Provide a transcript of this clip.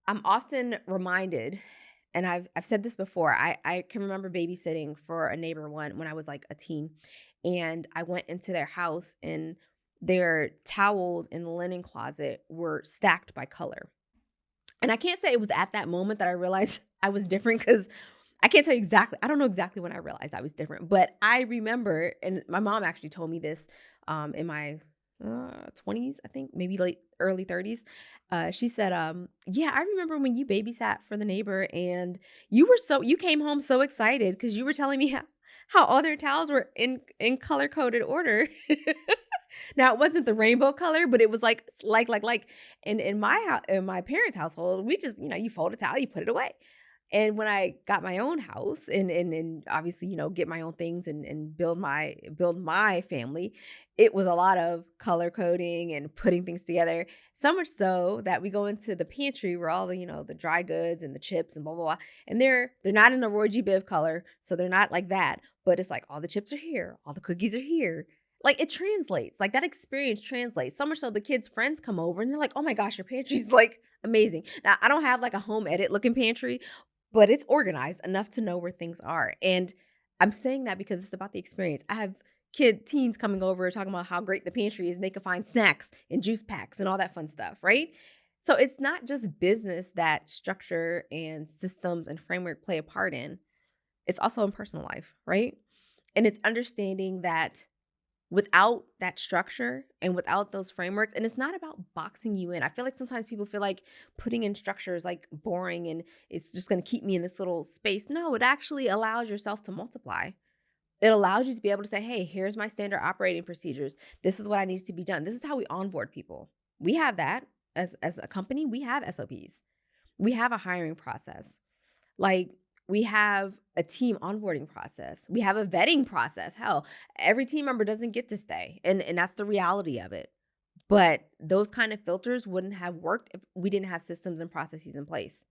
I'm often reminded, and I've said this before. I can remember babysitting for a neighbor when I was like a teen, and I went into their house and their towels in the linen closet were stacked by color. And I can't say it was at that moment that I realized I was different because I can't tell you exactly. I don't know exactly when I realized I was different, but I remember, and my mom actually told me this in my 20s, I think, maybe late early 30s. She said, "Yeah, I remember when you babysat for the neighbor, and you came home so excited because you were telling me how all their towels were in color coded order." Now it wasn't the rainbow color, but it was like in in my parents' household, we just, you fold a towel, you put it away. And when I got my own house and obviously, get my own things and build my family, it was a lot of color coding and putting things together. So much so that we go into the pantry where all the dry goods and the chips and blah blah blah. And they're not in a Roy G. Biv color, so they're not like that. But it's like all the chips are here, all the cookies are here. Like it translates. Like that experience translates. So much so the kids' friends come over and they're like, "Oh my gosh, your pantry's like amazing." Now, I don't have like a home edit looking pantry, but it's organized enough to know where things are, and I'm saying that because it's about the experience. I have teens coming over talking about how great the pantry is, and they can find snacks and juice packs and all that fun stuff, right? So it's not just business that structure and systems and framework play a part in. It's also in personal life, right? And it's understanding that without that structure and without those frameworks, and it's not about boxing you in. I feel like sometimes people feel like putting in structure is like boring and it's just going to keep me in this little space. No, it actually allows yourself to multiply. It allows you to be able to say, "Hey, here's my standard operating procedures. This is what I needs to be done." This is how we onboard people. We have that as a company. We have SOPs. We have a hiring process. Like, we have a team onboarding process. We have a vetting process. Hell, every team member doesn't get to stay, and that's the reality of it. But those kind of filters wouldn't have worked if we didn't have systems and processes in place.